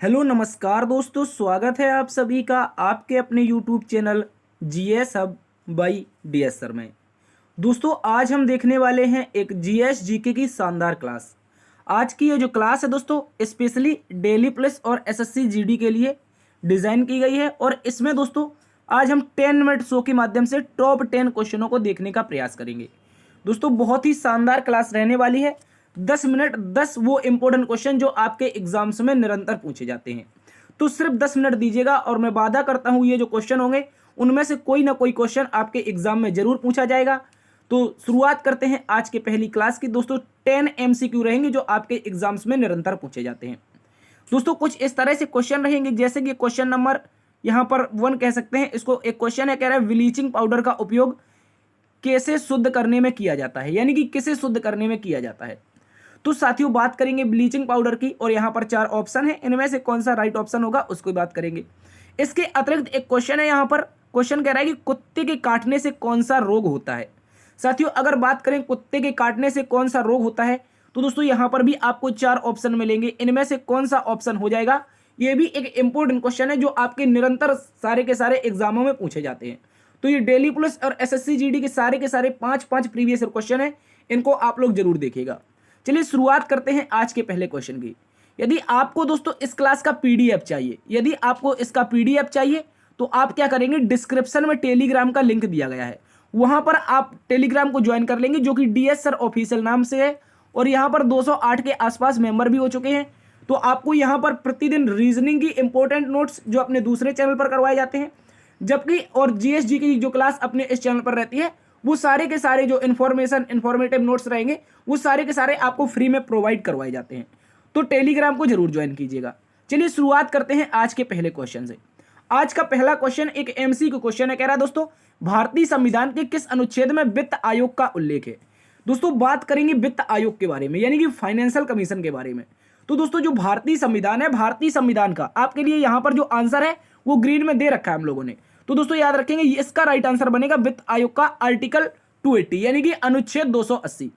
Hello नमस्कार दोस्तों, स्वागत है आप सभी का आपके अपने YouTube channel GS hub by DS sir में। दोस्तों आज हम देखने वाले हैं एक जीएस जीके की शानदार क्लास। आज की ये जो क्लास है दोस्तों स्पेशली डेली प्लस और एसएससी जीडी के लिए डिज़ाइन की गई है और इसमें दोस्तों आज हम 10 मिनट शो के माध्यम से टॉप 10 क्वेश्चनों को देखने का प्रयास करेंगे। दोस्तों बहुत ही शानदार क्लास रहने वाली है। 10 मिनट 10 वो इंपॉर्टेंट क्वेश्चन जो आपके एग्जाम्स में निरंतर पूछे जाते हैं, तो सिर्फ 10 मिनट दीजिएगा और मैं वादा करता हूं ये जो क्वेश्चन होंगे उनमें से कोई ना कोई क्वेश्चन आपके एग्जाम में जरूर पूछा जाएगा। तो शुरुआत करते हैं आज के पहली क्लास की। दोस्तों 10 एमसीक्यू रहेंगे जो आपके एग्जाम्स में निरंतर पूछे जाते हैं। दोस्तों कुछ इस तरह से क्वेश्चन रहेंगे जैसे कि क्वेश्चन नंबर यहाँ पर 1 कह सकते हैं इसको। एक क्वेश्चन है, कह रहा है ब्लीचिंग पाउडर का उपयोग कैसे शुद्ध करने में किया जाता है, यानी कि किसे शुद्ध करने में किया जाता है। तो साथियों बात करेंगे ब्लीचिंग पाउडर की और यहाँ पर 4 ऑप्शन है, इनमें से कौन सा राइट ऑप्शन होगा उसको बात करेंगे। इसके अतिरिक्त एक क्वेश्चन है, यहाँ पर क्वेश्चन कह रहा है कि कुत्ते के काटने से कौन सा रोग होता है। साथियों अगर बात करें कुत्ते के काटने से कौन सा रोग होता है तो दोस्तों यहाँ पर भी आपको 4 ऑप्शन मिलेंगे, इनमें से कौन सा ऑप्शन हो जाएगा। ये भी एक इंपॉर्टेंट क्वेश्चन है जो आपके निरंतर सारे के सारे एग्जामों में पूछे जाते हैं। तो ये डेली प्लस और एसएससी जीडी के सारे 5 प्रीवियस क्वेश्चन है, इनको आप लोग जरूर देखिएगा। चलिए शुरुआत करते हैं आज के पहले क्वेश्चन की। यदि आपको दोस्तों इस क्लास का पीडीएफ चाहिए, यदि आपको इसका पीडीएफ चाहिए तो आप क्या करेंगे, डिस्क्रिप्शन में टेलीग्राम का लिंक दिया गया है, वहां पर आप टेलीग्राम को ज्वाइन कर लेंगे जो कि डीएस सर ऑफिशियल नाम से है और यहाँ पर 208 के आसपास मेंबर भी हो चुके हैं। तो आपको यहाँ पर प्रतिदिन रीजनिंग की इंपॉर्टेंट नोट्स जो अपने दूसरे चैनल पर करवाए जाते हैं, जबकि और जीएसजी की जो क्लास अपने इस चैनल पर रहती है वो सारे के सारे जो इंफॉर्मेटिव नोट्स रहेंगे वो सारे के सारे आपको फ्री में प्रोवाइड करवाए जाते हैं। तो टेलीग्राम को जरूर ज्वाइन कीजिएगा। चलिए शुरुआत करते हैं आज के पहले क्वेश्चन से। आज का पहला क्वेश्चन एक एमसीक्यू क्वेश्चन है, कह रहा है दोस्तों भारतीय संविधान के किस अनुच्छेद में वित्त आयोग का उल्लेख है। दोस्तों बात करेंगे वित्त आयोग के बारे में, यानी कि फाइनेंशियल कमीशन के बारे में। तो दोस्तों जो भारतीय संविधान है, भारतीय संविधान का आपके लिए यहाँ पर जो आंसर है वो ग्रीन में दे रखा है हम लोगों ने। तो दोस्तों याद रखेंगे इसका राइट आंसर बनेगा वित्त आयोग का आर्टिकल 280 यानी कि अनुच्छेद 280।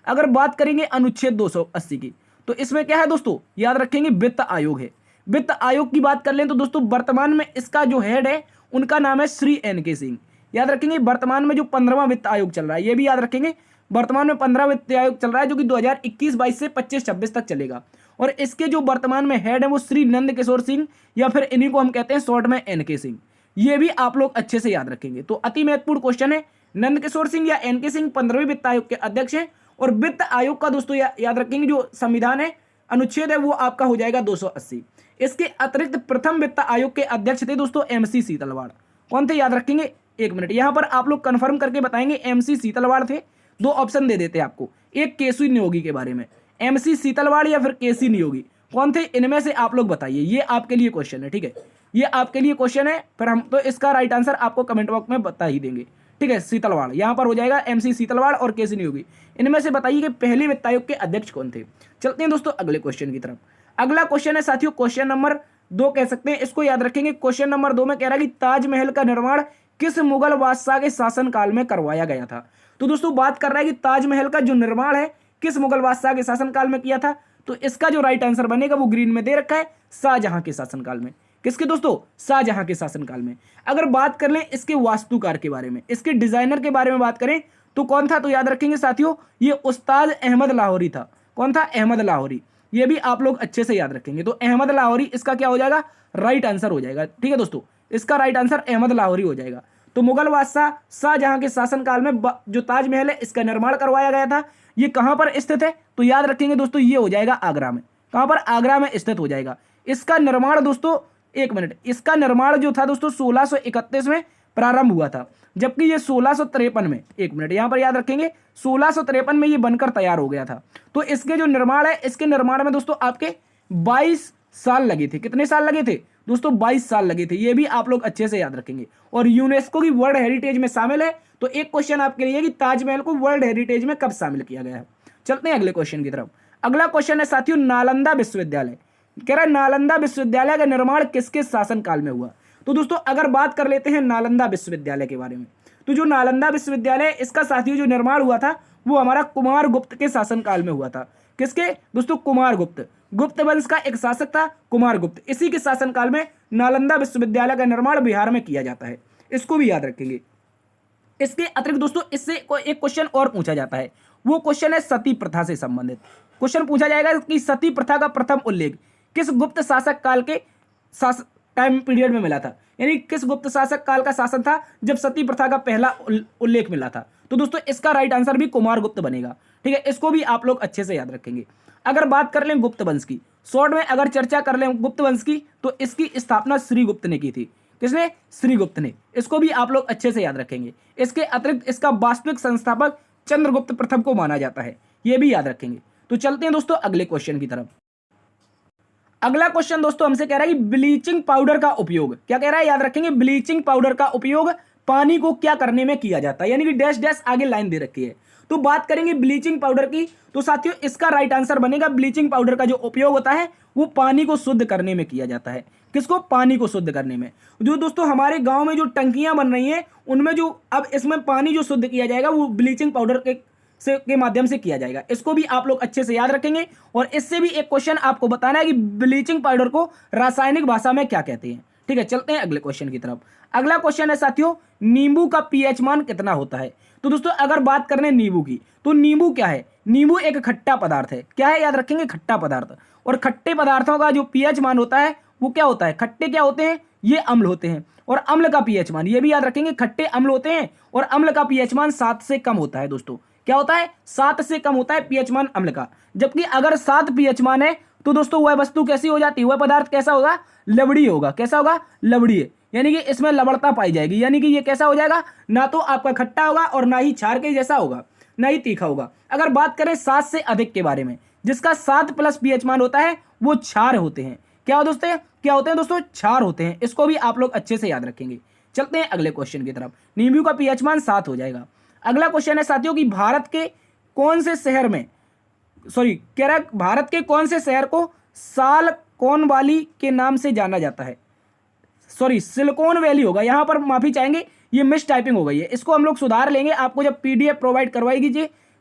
अगर बात करेंगे अनुच्छेद 280 की तो इसमें क्या है दोस्तों, याद रखेंगे वित्त आयोग है। वित्त आयोग की बात कर लें तो दोस्तों वर्तमान में इसका जो हेड है उनका नाम है श्री एन.के. सिंह। याद रखेंगे वर्तमान में जो 15वां वित्त आयोग चल रहा है, ये भी याद रखेंगे वर्तमान में 15 वित्त आयोग चल रहा है जो कि 2021-22 से 25-26 तक चलेगा। और इसके जो वर्तमान में हेड है वो श्री नंद किशोर सिंह या फिर इन्हीं को हम कहते हैं शॉर्ट में एन.के. सिंह। ये भी आप लोग अच्छे से याद रखेंगे। तो अति महत्वपूर्ण क्वेश्चन है, नंद किशोर सिंह या एन.के. सिंह 15वें वित्त आयोग के अध्यक्ष हैं और वित्त आयोग का दोस्तों याद रखेंगे जो संविधान है अनुच्छेद है वो आपका हो जाएगा 280। इसके अतिरिक्त प्रथम वित्त आयोग के अध्यक्ष थे दोस्तों एमसी सीतलवाड़। कौन थे याद रखेंगे, एक मिनट यहां पर आप लोग कंफर्म करके बताएंगे। एमसी सीतलवाड़ थे। 2 ऑप्शन दे देते हैं आपको, एक केसी नियोगी के बारे में, एमसी सीतलवाड़ या फिर केसी नियोगी, कौन थे इनमें से आप लोग बताइए। ये आपके लिए क्वेश्चन है, ठीक है, ये आपके लिए क्वेश्चन है। फिर हम तो इसका राइट आंसर आपको कमेंट बॉक्स में बता ही देंगे, ठीक है। सीतलवाड़ यहाँ पर हो जाएगा, एमसी सीतलवाड़ और केसी नियोगी। इनमें से बताइए कि पहले वित्त आयोग के अध्यक्ष कौन थे। चलते हैं दोस्तों अगले क्वेश्चन की तरफ। अगला क्वेश्चन है साथियों क्वेश्चन नंबर 2 कह सकते हैं, इसको याद रखेंगे। क्वेश्चन नंबर 2 में कह रहा है कि ताजमहल का निर्माण किस मुगल बादशाह के शासन काल में करवाया गया था। तो दोस्तों बात कर रहा है कि ताजमहल का जो निर्माण है किस मुगल बादशाह के शासन काल में किया था। तो इसका जो राइट आंसर बनेगा वो ग्रीन में दे रखा है, शाहजहां के शासनकाल में। किसके दोस्तों, शाहजहां के शासनकाल में। अगर बात कर लें इसके वास्तुकार के बारे में, इसके डिजाइनर के बारे में बात करें तो कौन था, तो याद रखेंगे साथियों ये उस्ताद अहमद लाहौरी था। कौन था, अहमद लाहौरी। ये भी आप लोग अच्छे से याद रखेंगे। तो अहमद लाहौरी इसका क्या हो जाएगा, राइट आंसर हो जाएगा, ठीक है दोस्तों, इसका राइट आंसर अहमद लाहौरी हो जाएगा। तो मुगल बादशाह शाहजहां के शासनकाल में जो ताजमहल है इसका निर्माण करवाया गया था। ये कहां पर स्थित है, तो याद रखेंगे दोस्तों ये हो जाएगा आगरा में। कहां पर, आगरा में स्थित हो जाएगा। इसका निर्माण दोस्तों, एक मिनट, इसका निर्माण जो था दोस्तों 1631 में प्रारंभ हुआ था, जबकि ये 1653 में, एक मिनट यहां पर याद रखेंगे 1653 में ये बनकर तैयार हो गया था। तो इसके जो निर्माण है, इसके निर्माण में दोस्तों आपके 22 साल लगे थे। कितने साल लगे थे दोस्तों, 22 साल लगे थे। ये भी आप लोग अच्छे से याद रखेंगे। और यूनेस्को की वर्ल्ड हेरिटेज में शामिल है। तो एक क्वेश्चन आपके लिए कि ताजमहल को वर्ल्ड हेरिटेज में कब शामिल किया गया है। चलते हैं अगले क्वेश्चन की तरफ। अगला क्वेश्चन है साथियों नालंदा विश्वविद्यालय। कह रहा है नालंदा विश्वविद्यालय का निर्माण किसके शासन काल में हुआ। तो दोस्तों अगर बात कर लेते हैं नालंदा विश्वविद्यालय के बारे में, तो जो नालंदा विश्वविद्यालय इसका साथियों जो निर्माण हुआ था वो हमारा कुमार गुप्त के शासन काल में हुआ था। किसके दोस्तों, कुमार गुप्त। गुप्त वंश का एक शासक था कुमार गुप्त। इसी के शासनकाल में नालंदा विश्वविद्यालय का निर्माण बिहार में किया जाता है, इसको भी याद रखेंगे। इसके अतिरिक्त दोस्तों इससे एक क्वेश्चन और पूछा जाता है, वो क्वेश्चन है सती प्रथा से संबंधित। क्वेश्चन पूछा जाएगा कि सती प्रथा का प्रथम उल्लेख किस गुप्त शासक काल के टाइम पीरियड में मिला था, यानी किस गुप्त शासक काल का शासन था जब सती प्रथा का पहला उल्लेख मिला था। तो दोस्तों इसका राइट आंसर भी कुमार गुप्त बनेगा, ठीक है, इसको भी आप लोग अच्छे से याद रखेंगे। अगर बात कर लें गुप्त वंश की, शॉर्ट में अगर चर्चा कर लें गुप्त वंश की, तो इसकी स्थापना श्रीगुप्त ने की थी। किसने? श्रीगुप्त ने। इसको भी आप लोग अच्छे से याद रखेंगे। इसके अतिरिक्त इसका वास्तविक संस्थापक चंद्रगुप्त प्रथम को माना जाता है, यह भी याद रखेंगे। तो चलते हैं दोस्तों अगले क्वेश्चन की तरफ। अगला क्वेश्चन दोस्तों हमसे कह रहा है कि ब्लीचिंग पाउडर का उपयोग, क्या कह रहा है, याद रखेंगे, ब्लीचिंग पाउडर का उपयोग पानी को क्या करने में किया जाता है, यानी कि डैश डैश आगे लाइन दे रखी है। तो बात करेंगे ब्लीचिंग पाउडर की, तो साथियों इसका राइट आंसर बनेगा ब्लीचिंग पाउडर का जो उपयोग होता है वो पानी को शुद्ध करने में किया जाता है। किसको? पानी को शुद्ध करने में। जो दोस्तों हमारे गांव में जो टंकियां बन रही हैं उनमें जो अब इसमें पानी जो शुद्ध किया जाएगा वो ब्लीचिंग पाउडर के माध्यम से किया जाएगा। इसको भी आप लोग अच्छे से याद रखेंगे। और इससे भी एक क्वेश्चन आपको बताना है कि ब्लीचिंग पाउडर को रासायनिक भाषा में क्या कहते हैं। ठीक है, चलते हैं अगले क्वेश्चन की तरफ। अगला क्वेश्चन है साथियों, नींबू का पीएच मान कितना होता है। तो दोस्तों अगर बात करें नींबू की, तो नींबू क्या है? नींबू एक खट्टा पदार्थ है। क्या है? याद रखेंगे, खट्टा पदार्थ। और खट्टे पदार्थों का जो पीएच मान होता है वो क्या होता है? खट्टे क्या होते हैं? ये अम्ल होते हैं। और अम्ल का पीएच मान, ये भी याद रखेंगे, खट्टे अम्ल होते हैं और अम्ल का पीएच मान 7 से कम होता है। दोस्तों क्या होता है? 7 से कम होता है पीएच मान अम्ल का। जबकि अगर 7 पीएच मान है तो दोस्तों वह वस्तु कैसी हो जाती है? वह पदार्थ कैसा होगा? लवणीय होगा। कैसा होगा? लवणीय, यानी कि इसमें लवणता पाई जाएगी। यानी कि ये कैसा हो जाएगा? ना तो आपका खट्टा होगा और ना ही क्षार के जैसा होगा, ना ही तीखा होगा। अगर बात करें 7 से अधिक के बारे में, जिसका 7+ पीएच मान होता है वो क्षार होते हैं। क्या दोस्तों? क्या होते हैं दोस्तों? क्षार होते हैं। इसको भी आप लोग अच्छे से याद रखेंगे। चलते हैं अगले क्वेश्चन की तरफ। नींबू का पीएच मान 7 हो जाएगा। अगला क्वेश्चन है साथियों कि भारत के कौन से शहर में, कह रहा है भारत के कौन से शहर को सालकोन वैली के नाम से जाना जाता है। सिलिकॉन वैली होगा, यहां पर माफी चाहेंगे, ये मिस टाइपिंग हो गई है। इसको हम लोग सुधार लेंगे। आपको जब पीडीएफ प्रोवाइड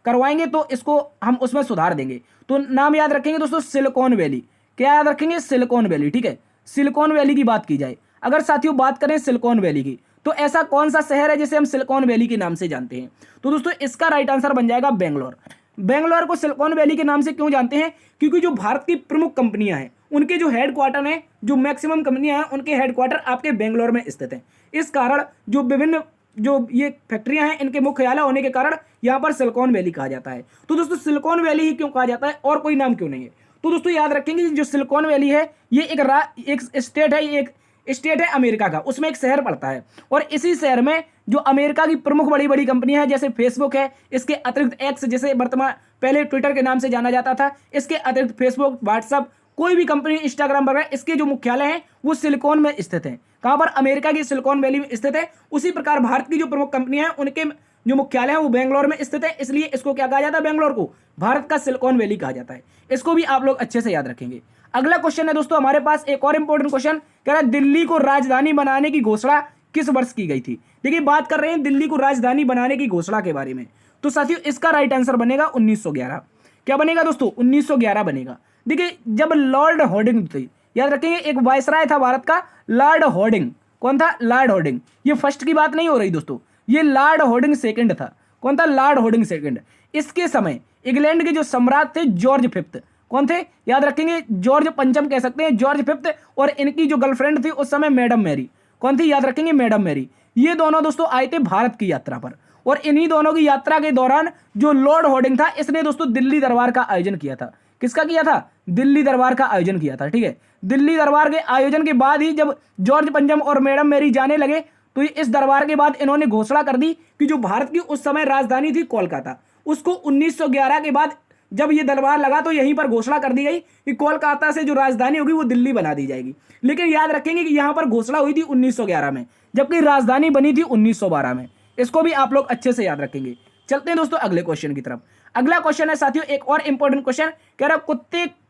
करवाएंगे तो इसको हम उसमें सुधार देंगे। तो नाम याद रखेंगे दोस्तों, सिलिकॉन वैली। क्या याद रखेंगे? Silicon valley. ठीक है, सिलिकॉन वैली की बात की जाए, अगर साथियों बात करें सिलिकॉन वैली की, तो ऐसा कौन सा शहर है जिसे हम सिलिकॉन वैली के नाम से जानते हैं? तो दोस्तों इसका राइट आंसर बन जाएगा बेंगलोर। बेंगलोर को सिलिकॉन वैली के नाम से क्यों जानते हैं? क्योंकि जो भारत की प्रमुख कंपनियां हैं उनके जो हेडक्वार्टर हैं, जो मैक्सिमम कंपनियां हैं उनके हेडक्वार्टर आपके बेंगलोर में स्थित हैं। इस कारण जो विभिन्न जो ये फैक्ट्रियां हैं इनके मुख्यालय होने के कारण यहाँ पर सिलिकॉन वैली कहा जाता है। तो दोस्तों सिलिकॉन वैली ही क्यों कहा जाता है और कोई नाम क्यों नहीं है? तो दोस्तों याद रखेंगे जो सिलिकॉन वैली है ये एक स्टेट है, ये एक स्टेट है अमेरिका का, उसमें एक शहर पड़ता है। और इसी शहर में जो अमेरिका की प्रमुख बड़ी बड़ी कंपनियां हैं, जैसे फेसबुक है, इसके अतिरिक्त एक्स, जैसे वर्तमान पहले ट्विटर के नाम से जाना जाता था, इसके अतिरिक्त फेसबुक, व्हाट्सअप, कोई भी कंपनी, इंस्टाग्राम वगैरह, इसके जो मुख्यालय हैं वो सिलिकॉन में स्थित हैं। कहां पर? अमेरिका की सिलिकॉन वैली में स्थित है। उसी प्रकार भारत की जो प्रमुख कंपनियां हैं उनके जो मुख्यालय है वो बेंगलोर में स्थित है। इसलिए इसको क्या कहा जाता है? बेंगलोर को भारत का सिलिकॉन वैली कहा जाता है। इसको भी आप लोग अच्छे से याद रखेंगे। अगला क्वेश्चन है दोस्तों हमारे पास एक और इंपॉर्टेंट क्वेश्चन, कह रहा है दिल्ली को राजधानी बनाने की घोषणा किस वर्ष की गई थी। देखिए बात कर रहे हैं दिल्ली को राजधानी बनाने की घोषणा के बारे में। तो साथियों इसका राइट आंसर बनेगा 1911। क्या बनेगा दोस्तों? 1911 बनेगा। देखिए जब लॉर्ड हॉर्डिंग थी, याद रखेंगे, एक वायसराय था भारत का, लॉर्ड हॉर्डिंग। कौन था? Lord Harding. ये फर्स्ट की बात नहीं हो रही दोस्तों, ये लॉर्ड हॉर्डिंग सेकंड था। कौन था? Lord Harding second. इसके समय इंग्लैंड के जो सम्राट थे जॉर्ज फिफ्थ, कौन थे? याद रखेंगे, जॉर्ज पंचम कह सकते हैं, जॉर्ज फिफ्थ। और इनकी जो गर्लफ्रेंड थी उस समय मैडम मैरी, कौन थी? याद रखेंगे, मैडम मैरी। ये दोनों दोस्तों आए थे भारत की यात्रा पर। और इन्हीं दोनों की यात्रा के दौरान जो लॉर्ड हॉर्डिंग था इसने दोस्तों दिल्ली दरबार का आयोजन किया था। किसका किया था? दिल्ली दरबार का आयोजन किया था। ठीक है, दिल्ली दरबार के आयोजन के बाद ही जब जॉर्ज पंचम और मैडम मैरी जाने लगे तो इस दरबार के बाद इन्होंने घोषणा कर दी कि जो भारत की उस समय राजधानी थी कोलकाता, उसको 1911 के बाद जब ये दरबार लगा तो यहीं पर घोषणा कर दी गई कि कोलकाता से जो राजधानी होगी वो दिल्ली बना दी जाएगी। लेकिन याद रखेंगे कि यहां पर घोषणा हुई थी 1911 में, जबकि राजधानी बनी थी 1912 में। इसको भी आप लोग अच्छे से याद रखेंगे। चलते हैं दोस्तों अगले क्वेश्चन की तरफ। अगला क्वेश्चन है साथियों एक और इंपॉर्टेंट क्वेश्चन, कह रहा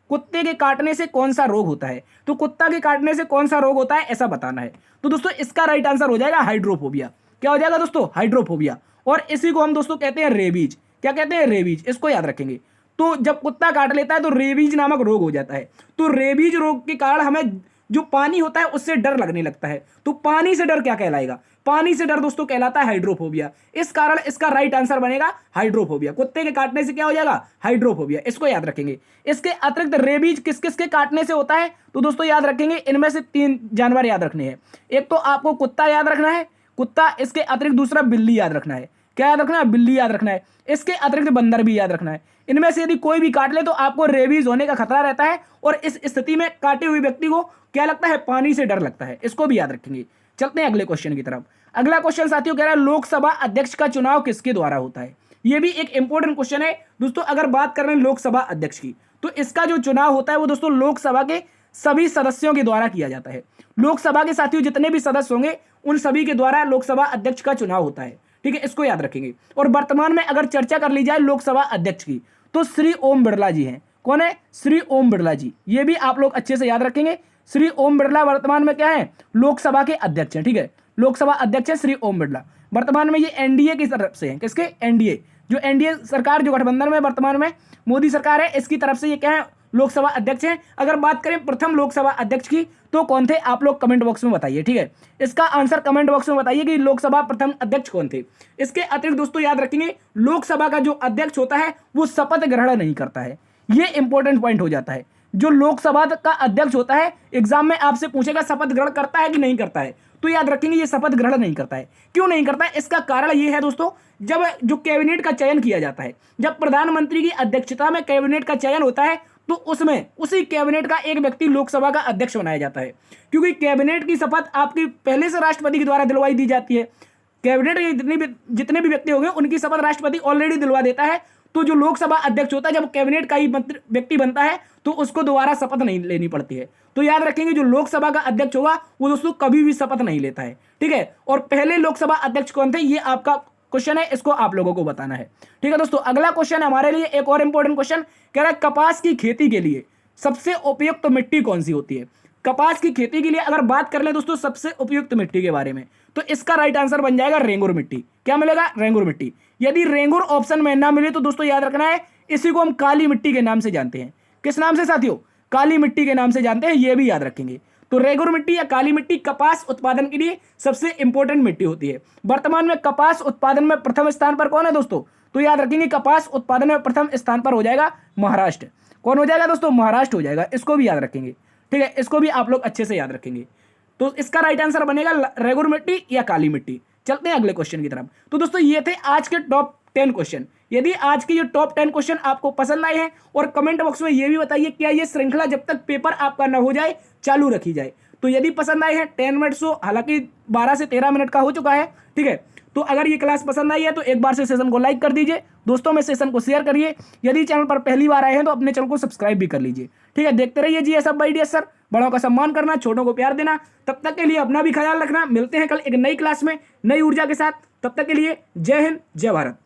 कुत्ते के काटने से कौन सा रोग होता है। तो कुत्ता के काटने से कौन सा रोग होता है ऐसा बताना है। तो दोस्तों इसका राइट आंसर हो जाएगा हाइड्रोफोबिया। क्या हो जाएगा दोस्तों? हाइड्रोफोबिया। और इसी को हम दोस्तों कहते हैं रेबीज। क्या कहते हैं? रेबीज। इसको याद रखेंगे। तो जब कुत्ता काट लेता है तो रेबीज नामक रोग हो जाता है। तो रेबीज रोग के कारण हमें जो पानी होता है उससे डर लगने लगता है। तो पानी से डर क्या कहलाएगा? पानी से डर दोस्तों कहलाता है हाइड्रोफोबिया। इस कारण इसका राइट आंसर बनेगा हाइड्रोफोबिया। कुत्ते के काटने से क्या हो जाएगा? हाइड्रोफोबिया। इसको याद रखेंगे। इसके अतिरिक्त रेबीज किस किस के काटने से होता है? तो दोस्तों याद रखेंगे, इनमें से 3 जानवर याद रखने हैं। एक तो आपको कुत्ता याद रखना है, कुत्ता, इसके अतिरिक्त दूसरा बिल्ली याद रखना है। क्या याद रखना है? बिल्ली याद रखना है। इसके अतिरिक्त बंदर भी याद रखना है। इनमें से यदि कोई भी काट ले तो आपको रेबीज होने का खतरा रहता है, और इस स्थिति में काटे हुए व्यक्ति को क्या लगता है? पानी से डर लगता है। इसको भी याद रखेंगे। चलते हैं अगले क्वेश्चन की तरफ। अगला क्वेश्चन साथियों कह रहा है लोकसभा अध्यक्ष का चुनाव किसके द्वारा होता है? यह भी एक इंपॉर्टेंट क्वेश्चन है दोस्तों। अगर बात कर रहे हैं लोकसभा अध्यक्ष की, तो इसका जो चुनाव होता है वो दोस्तों लोकसभा के सभी सदस्यों के द्वारा किया जाता है। लोकसभा के साथियों जितने भी सदस्य होंगे उन सभी के द्वारा लोकसभा अध्यक्ष का चुनाव होता है। ठीक है, इसको याद रखेंगे। और वर्तमान में अगर चर्चा कर ली जाए लोकसभा अध्यक्ष की, तो श्री ओम बिरला जी हैं। कौन है? श्री ओम बिरला जी। ये भी आप लोग अच्छे से याद रखेंगे। श्री ओम बिरला वर्तमान में क्या है? लोकसभा के अध्यक्ष हैं। ठीक है, लोकसभा अध्यक्ष है श्री ओम बिरला। वर्तमान में ये एनडीए की तरफ से हैं। किसके? एनडीए। जो एनडीए सरकार, जो गठबंधन में वर्तमान में मोदी सरकार है, इसकी तरफ से ये क्या है? लोकसभा अध्यक्ष हैं। अगर बात करें प्रथम लोकसभा अध्यक्ष की, तो कौन थे? आप लोग कमेंट बॉक्स में बताइए। ठीक है, इसका आंसर कमेंट बॉक्स में बताइए कि लोकसभा प्रथम अध्यक्ष कौन थे। इसके अतिरिक्त दोस्तों याद रखेंगे, लोकसभा का जो अध्यक्ष होता है वो शपथ ग्रहण नहीं करता है। ये इंपॉर्टेंट पॉइंट हो जाता है। जो लोकसभा का अध्यक्ष होता है, एग्जाम में आपसे पूछेगा शपथ ग्रहण करता है कि नहीं करता है, तो याद रखेंगे ये शपथ ग्रहण नहीं करता है। क्यों नहीं करता है? इसका कारण ये है दोस्तों, जब जो कैबिनेट का चयन किया जाता है, जब प्रधानमंत्री की अध्यक्षता में कैबिनेट का चयन होता है, तो उसमें उसी कैबिनेट का एक व्यक्ति लोकसभा का अध्यक्ष बनाया जाता है। क्योंकि कैबिनेट की शपथ आपकी पहले से राष्ट्रपति के द्वारा दिलवाई दी जाती है। कैबिनेट के जितने भी व्यक्ति होंगे उनकी शपथ राष्ट्रपति ऑलरेडी दिलवा देता है। तो जो लोकसभा अध्यक्ष होता है, जब कैबिनेट का ही व्यक्ति बनता है, तो उसको दोबारा शपथ नहीं लेनी पड़ती है। तो याद रखेंगे, जो लोकसभा का अध्यक्ष होगा वो दोस्तों कभी भी शपथ नहीं लेता है। ठीक है, और पहले लोकसभा अध्यक्ष कौन थे, ये आपका क्वेश्चन है, इसको आप लोगों को बताना है। ठीक है दोस्तों, अगला क्वेश्चन है हमारे लिए एक और इंपॉर्टेंट क्वेश्चन। कह रहा है कपास की खेती के लिए सबसे उपयुक्त मिट्टी कौन सी होती है? कपास की खेती के लिए अगर बात कर ले दोस्तों सबसे उपयुक्त मिट्टी के बारे में, तो इसका राइट आंसर बन जाएगा रेंगुर मिट्टी। क्या मिलेगा? रेंगुर मिट्टी। यदि रेंगुर ऑप्शन में ना मिले तो दोस्तों याद रखना है, इसी को हम काली मिट्टी के नाम से जानते हैं। किस नाम से साथियों? काली मिट्टी के नाम से जानते हैं। ये भी याद रखेंगे। तो रेंगुर मिट्टी या काली मिट्टी कपास उत्पादन के लिए सबसे इंपॉर्टेंट मिट्टी होती है। वर्तमान में कपास उत्पादन में प्रथम स्थान पर कौन है दोस्तों? तो याद रखेंगे, कपास उत्पादन में प्रथम स्थान पर हो जाएगा महाराष्ट्र। कौन हो जाएगा दोस्तों? महाराष्ट्र हो जाएगा। इसको भी याद रखेंगे। ठीक है, इसको भी आप लोग अच्छे से याद रखेंगे। तो इसका राइट आंसर बनेगा रेंगुर मिट्टी या काली मिट्टी। चलते हैं अगले क्वेश्चन की तरफ। तो दोस्तों ये थे आज के टॉप 10 क्वेश्चन। यदि आज के ये टॉप 10 क्वेश्चन आपको पसंद आए हैं, और कमेंट बॉक्स में ये भी बताइए क्या ये श्रृंखला जब तक पेपर आपका ना हो जाए चालू रखी जाए। तो यदि पसंद आए हैं 10 मिनट शो, हालांकि 12 से 13 मिनट का हो चुका है। ठीक है, तो अगर ये क्लास पसंद आई है तो एक बार से सेशन को लाइक कर दीजिए, दोस्तों में सेशन को शेयर करिए। यदि चैनल पर पहली बार आए हैं तो अपने चैनल को सब्सक्राइब भी कर लीजिए। ठीक है, देखते रहिए जीएस बाय डीएस सर। बड़ों का सम्मान करना, छोटों को प्यार देना। तब तक के लिए अपना भी ख्याल रखना। मिलते हैं कल एक नई क्लास में नई ऊर्जा के साथ। तब तक के लिए जय हिंद, जय भारत।